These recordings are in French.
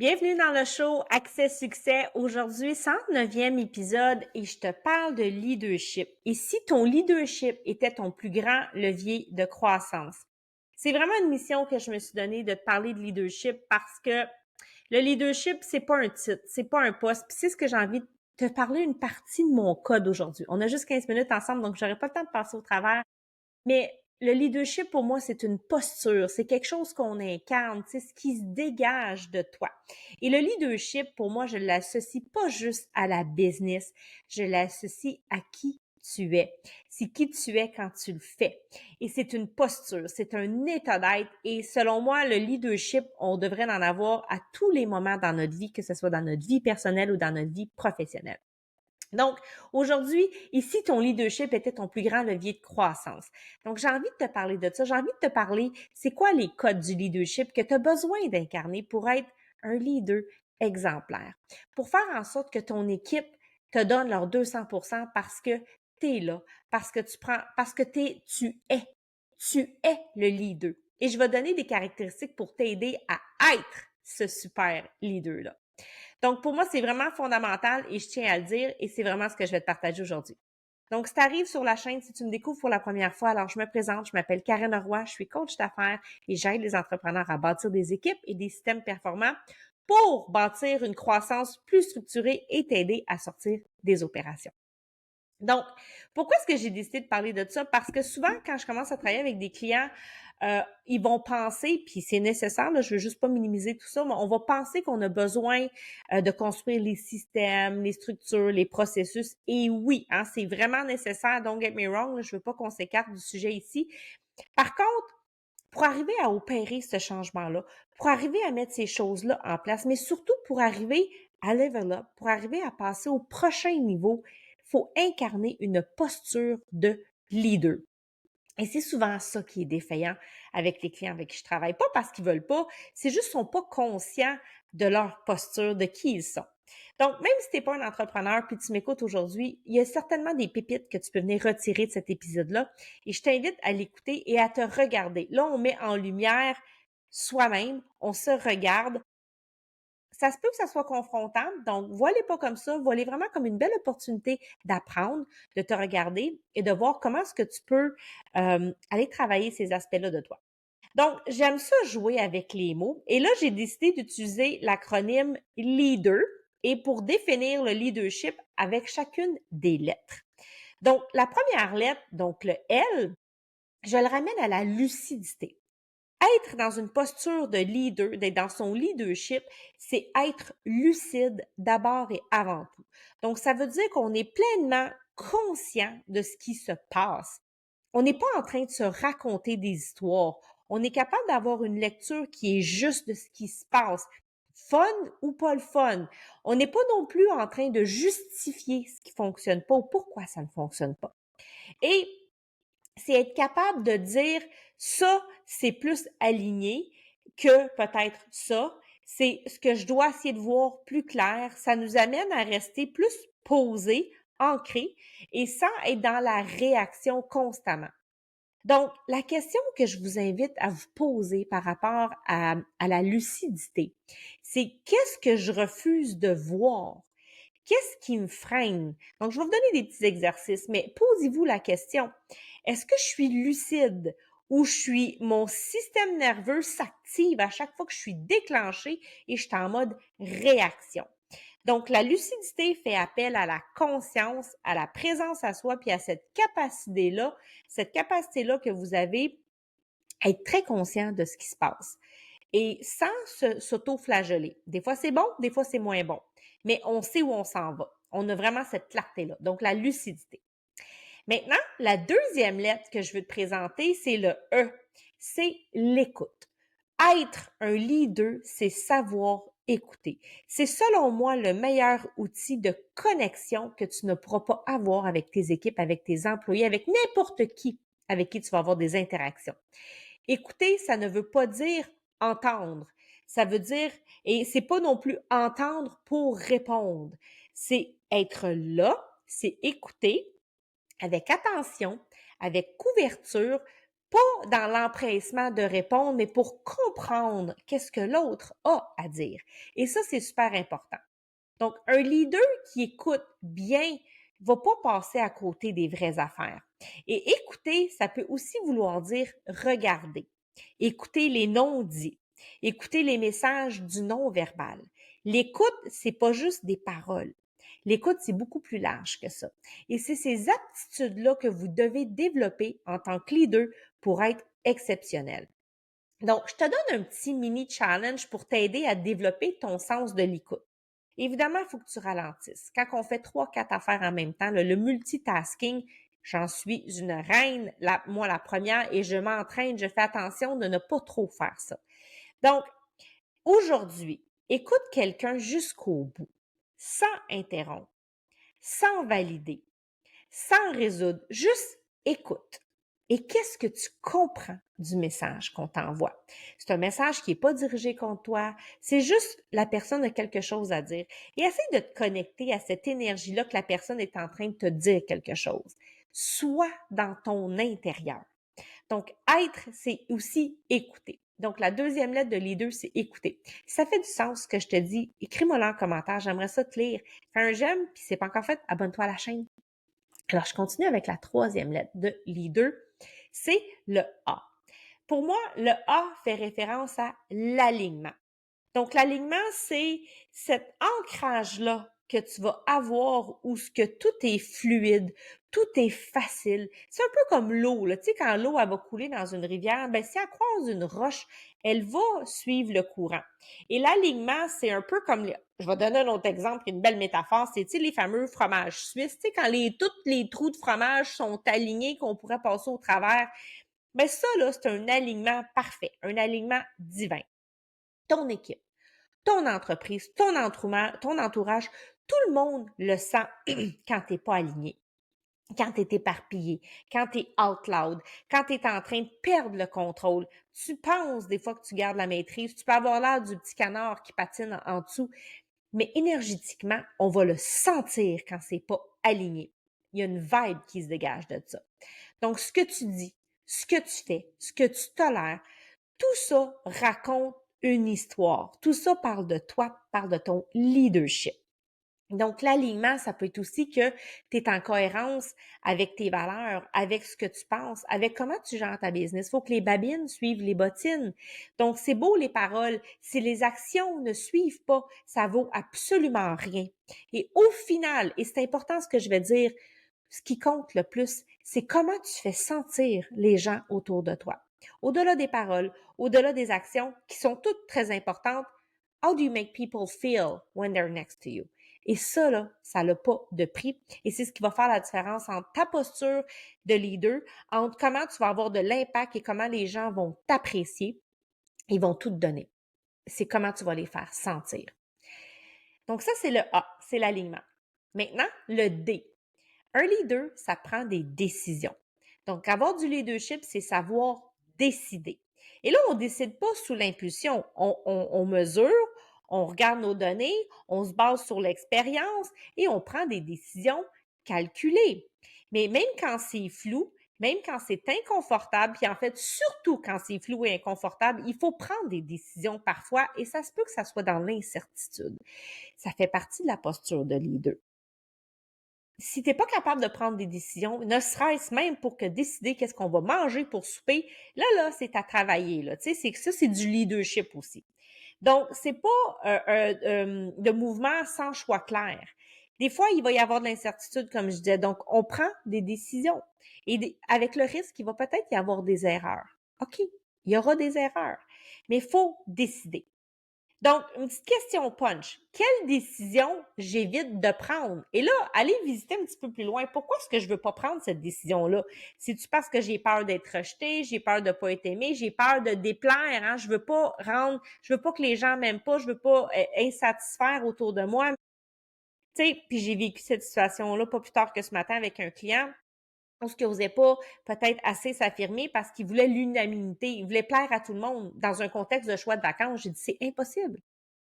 Bienvenue dans le show Accès Succès. Aujourd'hui, 109e épisode et je te parle de leadership. Et si ton leadership était ton plus grand levier de croissance? C'est vraiment une mission que je me suis donnée de te parler de leadership parce que le leadership, c'est pas un titre, c'est pas un poste. Puis c'est ce que j'ai envie de te parler une partie de mon code aujourd'hui. On a juste 15 minutes ensemble, donc j'aurai pas le temps de passer au travers. Mais le leadership, pour moi, c'est une posture, c'est quelque chose qu'on incarne, c'est ce qui se dégage de toi. Et le leadership, pour moi, je l'associe pas juste à la business, je l'associe à qui tu es. C'est qui tu es quand tu le fais. Et c'est une posture, c'est un état d'être. Et selon moi, le leadership, on devrait en avoir à tous les moments dans notre vie, que ce soit dans notre vie personnelle ou dans notre vie professionnelle. Donc, aujourd'hui, ici, ton leadership était ton plus grand levier de croissance. Donc, j'ai envie de te parler de ça. J'ai envie de te parler, c'est quoi les codes du leadership que tu as besoin d'incarner pour être un leader exemplaire, pour faire en sorte que ton équipe te donne leur 200% parce que tu es là, parce que tu es le leader. Et je vais donner des caractéristiques pour t'aider à être ce super leader-là. Donc, pour moi, c'est vraiment fondamental et je tiens à le dire et c'est vraiment ce que je vais te partager aujourd'hui. Donc, si tu arrives sur la chaîne, si tu me découvres pour la première fois, alors je me présente, je m'appelle Karen Roy, je suis coach d'affaires et j'aide les entrepreneurs à bâtir des équipes et des systèmes performants pour bâtir une croissance plus structurée et t'aider à sortir des opérations. Donc, pourquoi est-ce que j'ai décidé de parler de ça? Parce que souvent, quand je commence à travailler avec des clients, ils vont penser, puis c'est nécessaire, là, je veux juste pas minimiser tout ça, mais on va penser qu'on a besoin de construire les systèmes, les structures, les processus. Et oui, hein, c'est vraiment nécessaire. Don't get me wrong, là, je veux pas qu'on s'écarte du sujet ici. Par contre, pour arriver à opérer ce changement-là, pour arriver à mettre ces choses-là en place, mais surtout pour arriver à level up, pour arriver à passer au prochain niveau, il faut incarner une posture de leader. Et c'est souvent ça qui est défaillant avec les clients avec qui je travaille. Pas parce qu'ils veulent pas, c'est juste qu'ils sont pas conscients de leur posture, de qui ils sont. Donc, même si tu n'es pas un entrepreneur puis tu m'écoutes aujourd'hui, il y a certainement des pépites que tu peux venir retirer de cet épisode-là et je t'invite à l'écouter et à te regarder. Là, on met en lumière soi-même, on se regarde. Ça se peut que ça soit confrontant, donc vois-les pas comme ça, vois-les vraiment comme une belle opportunité d'apprendre, de te regarder et de voir comment est-ce que tu peux aller travailler ces aspects-là de toi. Donc, j'aime ça jouer avec les mots. Et là, j'ai décidé d'utiliser l'acronyme LEADER et pour définir le leadership avec chacune des lettres. Donc, la première lettre, donc le L, je le ramène à la lucidité. Être dans une posture de leader, d'être dans son leadership, c'est être lucide d'abord et avant tout. Donc, ça veut dire qu'on est pleinement conscient de ce qui se passe. On n'est pas en train de se raconter des histoires. On est capable d'avoir une lecture qui est juste de ce qui se passe. Fun ou pas le fun. On n'est pas non plus en train de justifier ce qui fonctionne pas ou pourquoi ça ne fonctionne pas. Et c'est être capable de dire ça, c'est plus aligné que peut-être ça. C'est ce que je dois essayer de voir plus clair. Ça nous amène à rester plus posé, ancré et sans être dans la réaction constamment. Donc, la question que je vous invite à vous poser par rapport à la lucidité, c'est qu'est-ce que je refuse de voir? Qu'est-ce qui me freine? Donc, je vais vous donner des petits exercices, mais posez-vous la question. Est-ce que je suis lucide ou mon système nerveux s'active à chaque fois que je suis déclenchée et je suis en mode réaction? Donc, la lucidité fait appel à la conscience, à la présence à soi, puis à cette capacité-là que vous avez à être très conscient de ce qui se passe et sans s'auto-flageller. Des fois, c'est bon, des fois, c'est moins bon. Mais on sait où on s'en va. On a vraiment cette clarté-là. Donc, la lucidité. Maintenant, la deuxième lettre que je veux te présenter, c'est le E. C'est l'écoute. Être un leader, c'est savoir écouter. C'est selon moi le meilleur outil de connexion que tu ne pourras pas avoir avec tes équipes, avec tes employés, avec n'importe qui avec qui tu vas avoir des interactions. Écouter, ça ne veut pas dire entendre. Ça veut dire, et c'est pas non plus entendre pour répondre. C'est être là, c'est écouter avec attention, avec couverture, Pas dans l'empressement de répondre, mais pour comprendre qu'est-ce que l'autre a à dire. Et ça, c'est super important. Donc, un leader qui écoute bien va pas passer à côté des vraies affaires. Et écouter, ça peut aussi vouloir dire regarder, écouter les non-dits, écouter les messages du non-verbal. L'écoute, c'est pas juste des paroles. L'écoute, c'est beaucoup plus large que ça. Et c'est ces aptitudes-là que vous devez développer en tant que leader pour être exceptionnel. Donc, je te donne un petit mini challenge pour t'aider à développer ton sens de l'écoute. Évidemment, il faut que tu ralentisses. Quand on fait 3, 4 affaires en même temps, le multitasking, j'en suis une reine, moi la première, et je m'entraîne, je fais attention de ne pas trop faire ça. Donc, aujourd'hui, écoute quelqu'un jusqu'au bout, sans interrompre, sans valider, sans résoudre, juste écoute. Et qu'est-ce que tu comprends du message qu'on t'envoie? C'est un message qui n'est pas dirigé contre toi, c'est juste la personne a quelque chose à dire. Et essaie de te connecter à cette énergie-là que la personne est en train de te dire quelque chose. Sois dans ton intérieur. Donc, être, c'est aussi écouter. Donc, la deuxième lettre de leader, c'est écouter. Si ça fait du sens ce que je te dis, écris-moi là en commentaire, j'aimerais ça te lire. Fais un j'aime, puis si c'est pas encore fait, abonne-toi à la chaîne. Alors, je continue avec la troisième lettre de leader, c'est le A. Pour moi, le A fait référence à l'alignement. Donc, l'alignement, c'est cet ancrage-là que tu vas avoir où ce que tout est fluide, tout est facile. C'est un peu comme l'eau, là. Tu sais, quand l'eau, elle va couler dans une rivière, ben, si elle croise une roche, elle va suivre le courant. Et l'alignement, c'est un peu comme, je vais donner un autre exemple, une belle métaphore, c'est, tu sais, les fameux fromages suisses, tu sais, quand tous les trous de fromage sont alignés, qu'on pourrait passer au travers, ben, ça, là, c'est un alignement parfait, un alignement divin. Ton équipe, ton entreprise, ton entourage, tout le monde le sent quand tu n'es pas aligné, quand tu es éparpillé, quand tu es out loud, quand tu es en train de perdre le contrôle. Tu penses des fois que tu gardes la maîtrise, tu peux avoir l'air du petit canard qui patine en dessous, mais énergétiquement, on va le sentir quand c'est pas aligné. Il y a une vibe qui se dégage de ça. Donc, ce que tu dis, ce que tu fais, ce que tu tolères, tout ça raconte une histoire. Tout ça parle de toi, parle de ton leadership. Donc, l'alignement, ça peut être aussi que tu es en cohérence avec tes valeurs, avec ce que tu penses, avec comment tu gères ta business. Il faut que les babines suivent les bottines. Donc, c'est beau les paroles. Si les actions ne suivent pas, ça vaut absolument rien. Et au final, et c'est important ce que je vais dire, ce qui compte le plus, c'est comment tu fais sentir les gens autour de toi. Au-delà des paroles, au-delà des actions qui sont toutes très importantes, how do you make people feel when they're next to you? Et ça, là, ça n'a pas de prix. Et c'est ce qui va faire la différence entre ta posture de leader, entre comment tu vas avoir de l'impact et comment les gens vont t'apprécier. Ils vont tout te donner. C'est comment tu vas les faire sentir. Donc ça, c'est le A, c'est l'alignement. Maintenant, le D. Un leader, ça prend des décisions. Donc, avoir du leadership, c'est savoir décider. Et là, on ne décide pas sous l'impulsion. On mesure, on regarde nos données, on se base sur l'expérience et on prend des décisions calculées. Mais même quand c'est flou, même quand c'est inconfortable, puis en fait, surtout quand c'est flou et inconfortable, il faut prendre des décisions parfois et ça se peut que ça soit dans l'incertitude. Ça fait partie de la posture de leader. Si tu n'es pas capable de prendre des décisions, ne serait-ce même pour que décider qu'est-ce qu'on va manger pour souper, là, c'est à travailler, là. Tu sais, c'est que ça, c'est du leadership aussi. Donc, c'est pas de mouvement sans choix clair. Des fois, il va y avoir de l'incertitude, comme je disais. Donc, on prend des décisions. Et avec le risque, il va peut-être y avoir des erreurs. OK, il y aura des erreurs. Mais il faut décider. Donc, une petite question punch. Quelle décision j'évite de prendre? Et là, allez visiter un petit peu plus loin. Pourquoi est-ce que je veux pas prendre cette décision-là? C'est-tu parce que j'ai peur d'être rejetée, j'ai peur de pas être aimée, j'ai peur de déplaire, hein? Je veux pas que les gens m'aiment pas, je veux pas insatisfaire autour de moi. Tu sais, puis j'ai vécu cette situation-là pas plus tard que ce matin avec un client. On qui n'osait pas peut-être assez s'affirmer parce qu'il voulait l'unanimité, il voulait plaire à tout le monde dans un contexte de choix de vacances. J'ai dit, c'est impossible.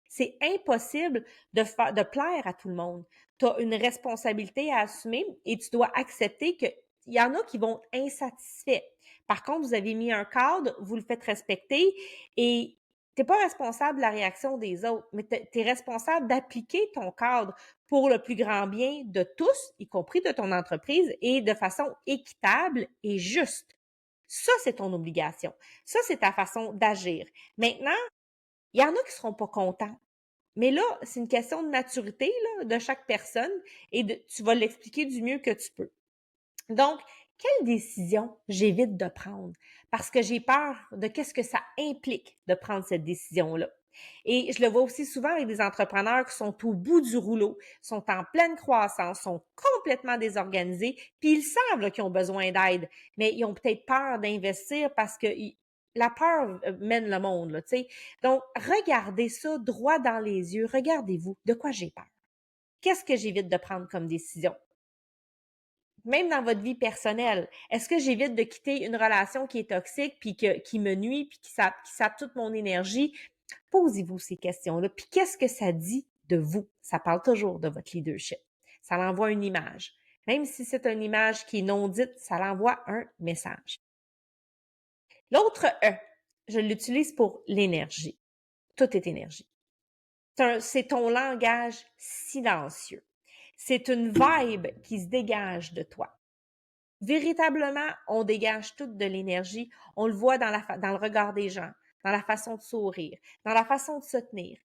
C'est impossible de plaire à tout le monde. Tu as une responsabilité à assumer et tu dois accepter qu'il il y en a qui vont être insatisfaits. Par contre, vous avez mis un cadre, vous le faites respecter et tu n'es pas responsable de la réaction des autres, mais tu es responsable d'appliquer ton cadre pour le plus grand bien de tous, y compris de ton entreprise, et de façon équitable et juste. Ça, c'est ton obligation. Ça, c'est ta façon d'agir. Maintenant, il y en a qui seront pas contents. Mais là, c'est une question de maturité là, de chaque personne et tu vas l'expliquer du mieux que tu peux. Donc, quelle décision j'évite de prendre? Parce que j'ai peur de qu'est-ce que ça implique de prendre cette décision-là. Et je le vois aussi souvent avec des entrepreneurs qui sont au bout du rouleau, sont en pleine croissance, sont complètement désorganisés, puis ils savent là, qu'ils ont besoin d'aide, mais ils ont peut-être peur d'investir parce que la peur mène le monde, là, tu sais. Donc, regardez ça droit dans les yeux. Regardez-vous. De quoi j'ai peur? Qu'est-ce que j'évite de prendre comme décision? Même dans votre vie personnelle, est-ce que j'évite de quitter une relation qui est toxique, puis qui me nuit, puis qui sape toute mon énergie? Posez-vous ces questions-là. Puis qu'est-ce que ça dit de vous? Ça parle toujours de votre leadership. Ça l'envoie une image. Même si c'est une image qui est non dite, ça l'envoie un message. L'autre E, je l'utilise pour l'énergie. Tout est énergie. C'est ton langage silencieux. C'est une vibe qui se dégage de toi. Véritablement, on dégage toute de l'énergie. On le voit dans le regard des gens, dans la façon de sourire, dans la façon de se tenir,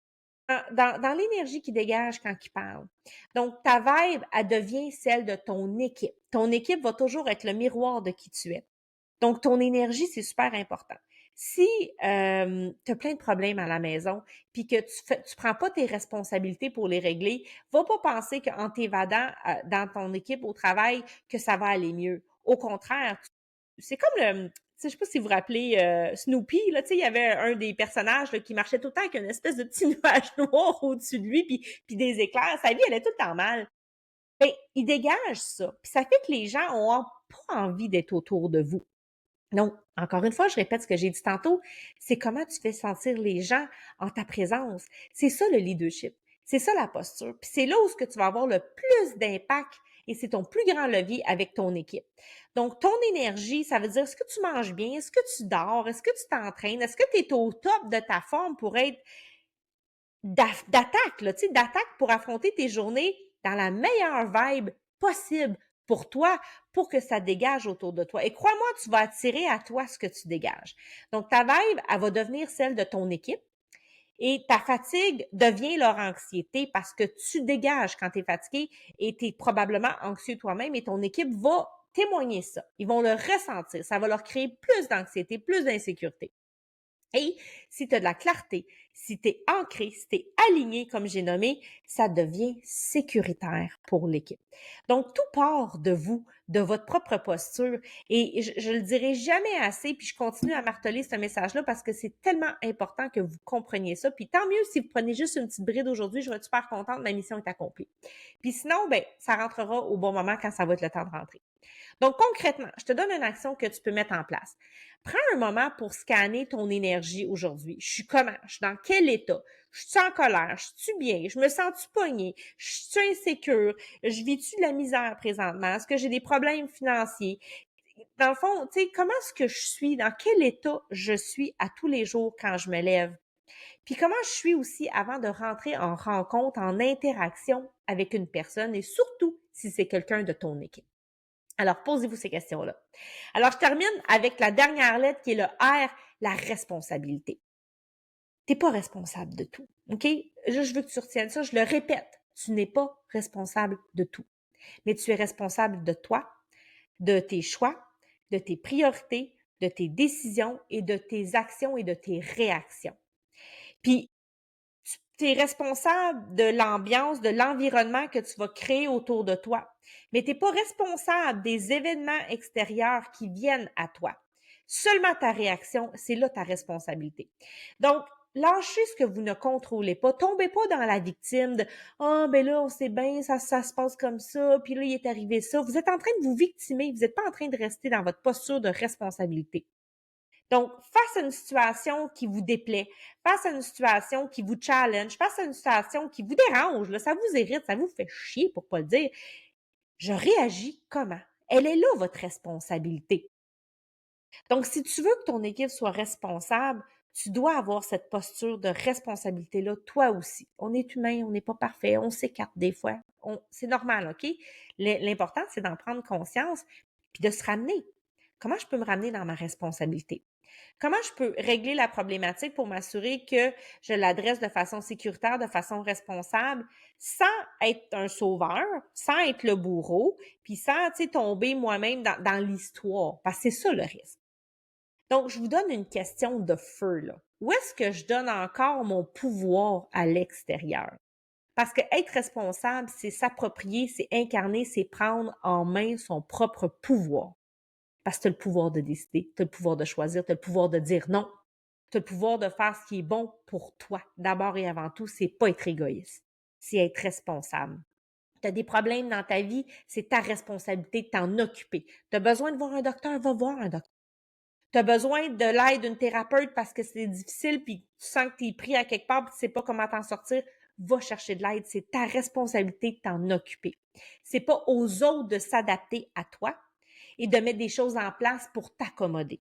dans l'énergie qui dégage quand ils parlent. Donc, ta vibe, elle devient celle de ton équipe. Ton équipe va toujours être le miroir de qui tu es. Donc, ton énergie, c'est super important. Si tu as plein de problèmes à la maison, puis que tu prends pas tes responsabilités pour les régler, va pas penser qu'en t'évadant dans ton équipe au travail, que ça va aller mieux. Au contraire, c'est comme le, je sais pas si vous vous rappelez Snoopy, là, tu sais, il y avait un des personnages là, qui marchait tout le temps avec une espèce de petit nuage noir au-dessus de lui, puis des éclairs. Sa vie, elle est tout le temps mal. Ben, il dégage ça. Puis ça fait que les gens ont pas envie d'être autour de vous. Donc, encore une fois, je répète ce que j'ai dit tantôt, c'est comment tu fais sentir les gens en ta présence. C'est ça le leadership. C'est ça la posture. Puis c'est là où ce que tu vas avoir le plus d'impact et c'est ton plus grand levier avec ton équipe. Donc, ton énergie, ça veut dire est-ce que tu manges bien? Est-ce que tu dors? Est-ce que tu t'entraînes? Est-ce que tu es au top de ta forme pour être d'attaque, là, tu sais, d'attaque pour affronter tes journées dans la meilleure vibe possible pour toi, pour que ça dégage autour de toi. Et crois-moi, tu vas attirer à toi ce que tu dégages. Donc, ta vibe, elle va devenir celle de ton équipe et ta fatigue devient leur anxiété parce que tu dégages quand tu es fatigué et tu es probablement anxieux toi-même et ton équipe va témoigner ça. Ils vont le ressentir. Ça va leur créer plus d'anxiété, plus d'insécurité. Et si tu as de la clarté, si tu es ancré, si tu es aligné, comme j'ai nommé, ça devient sécuritaire pour l'équipe. Donc, tout part de vous, de votre propre posture. Et je le dirai jamais assez, puis je continue à marteler ce message-là parce que c'est tellement important que vous compreniez ça. Puis tant mieux si vous prenez juste une petite bride aujourd'hui, je vais être super contente, ma mission est accomplie. Puis sinon, ben, ça rentrera au bon moment quand ça va être le temps de rentrer. Donc, concrètement, je te donne une action que tu peux mettre en place. Prends un moment pour scanner ton énergie aujourd'hui. Je suis comment? Je suis dans quel état? Je suis en colère? Je suis bien? Je me sens-tu pognée? Je suis insécure? Je vis-tu de la misère présentement? Est-ce que j'ai des problèmes financiers? Dans le fond, tu sais, comment est-ce que je suis? Dans quel état je suis à tous les jours quand je me lève? Puis comment je suis aussi avant de rentrer en rencontre, en interaction avec une personne et surtout si c'est quelqu'un de ton équipe. Alors, posez-vous ces questions-là. Alors, je termine avec la dernière lettre qui est le R, la responsabilité. Tu n'es pas responsable de tout, OK? Je veux que tu retiennes ça, je le répète, tu n'es pas responsable de tout. Mais tu es responsable de toi, de tes choix, de tes priorités, de tes décisions et de tes actions et de tes réactions. Puis, tu es responsable de l'ambiance, de l'environnement que tu vas créer autour de toi. Mais tu n'es pas responsable des événements extérieurs qui viennent à toi. Seulement ta réaction, c'est là ta responsabilité. Donc, lâchez ce que vous ne contrôlez pas. Tombez pas dans la victime de « Ah, ben là, on sait bien, ça se passe comme ça, puis là, il est arrivé ça. » Vous êtes en train de vous victimer. Vous n'êtes pas en train de rester dans votre posture de responsabilité. Donc, face à une situation qui vous déplaît, face à une situation qui vous challenge, face à une situation qui vous dérange, là, ça vous irrite, ça vous fait chier pour pas le dire, je réagis comment? Elle est là, votre responsabilité. Donc, si tu veux que ton équipe soit responsable, tu dois avoir cette posture de responsabilité-là, toi aussi. On est humain, on n'est pas parfait, on s'écarte des fois. C'est normal, OK? L'important, c'est d'en prendre conscience puis de se ramener. Comment je peux me ramener dans ma responsabilité? Comment je peux régler la problématique pour m'assurer que je l'adresse de façon sécuritaire, de façon responsable, sans être un sauveur, sans être le bourreau, puis sans, tu sais, tomber moi-même dans l'histoire, parce que c'est ça le risque. Donc, je vous donne une question de feu, là. Où est-ce que je donne encore mon pouvoir à l'extérieur? Parce que être responsable, c'est s'approprier, c'est incarner, c'est prendre en main son propre pouvoir. Parce que tu as le pouvoir de décider, tu as le pouvoir de choisir, tu as le pouvoir de dire non. Tu as le pouvoir de faire ce qui est bon pour toi. D'abord et avant tout, c'est pas être égoïste, c'est être responsable. Tu as des problèmes dans ta vie, c'est ta responsabilité de t'en occuper. Tu as besoin de voir un docteur, va voir un docteur. Tu as besoin de l'aide d'une thérapeute parce que c'est difficile puis tu sens que tu es pris à quelque part puis tu sais pas comment t'en sortir, va chercher de l'aide, c'est ta responsabilité de t'en occuper. C'est pas aux autres de s'adapter à toi et de mettre des choses en place pour t'accommoder.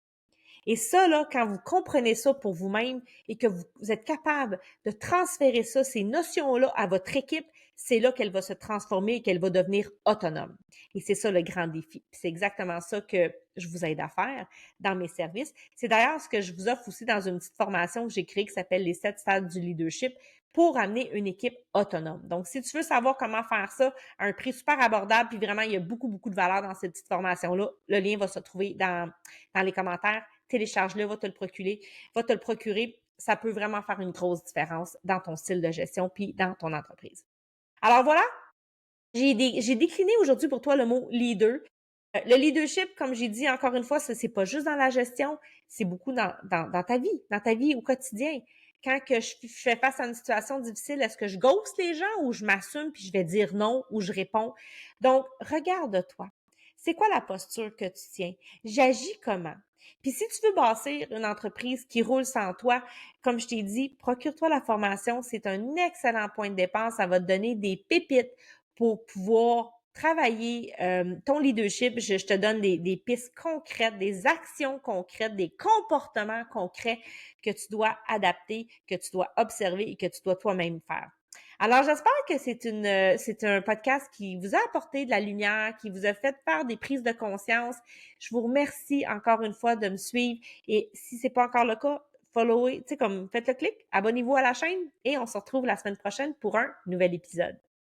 Et ça, là, quand vous comprenez ça pour vous-même et que vous êtes capable de transférer ça, ces notions-là à votre équipe, c'est là qu'elle va se transformer et qu'elle va devenir autonome. Et c'est ça le grand défi. C'est exactement ça que je vous aide à faire dans mes services. C'est d'ailleurs ce que je vous offre aussi dans une petite formation que j'ai créée qui s'appelle les 7 stades du leadership pour amener une équipe autonome. Donc, si tu veux savoir comment faire ça à un prix super abordable, puis vraiment, il y a beaucoup, beaucoup de valeur dans cette petite formation-là, le lien va se trouver dans les commentaires. Télécharge-le, va te le procurer. Ça peut vraiment faire une grosse différence dans ton style de gestion puis dans ton entreprise. Alors voilà, j'ai décliné aujourd'hui pour toi le mot leader. Le leadership, comme j'ai dit encore une fois, c'est pas juste dans la gestion, c'est beaucoup dans dans ta vie au quotidien. Quand que je fais face à une situation difficile, est-ce que je ghost les gens ou je m'assume puis je vais dire non ou je réponds? Donc, regarde-toi. C'est quoi la posture que tu tiens? J'agis comment? Puis si tu veux bâtir une entreprise qui roule sans toi, comme je t'ai dit, procure-toi la formation. C'est un excellent point de départ. Ça va te donner des pépites pour pouvoir travailler ton leadership. Je te donne des pistes concrètes, des actions concrètes, des comportements concrets que tu dois adapter, que tu dois observer et que tu dois toi-même faire. Alors, j'espère que c'est un podcast qui vous a apporté de la lumière, qui vous a fait faire des prises de conscience. Je vous remercie encore une fois de me suivre et si c'est pas encore le cas, followez, tu sais, comme faites le clic, abonnez-vous à la chaîne et on se retrouve la semaine prochaine pour un nouvel épisode.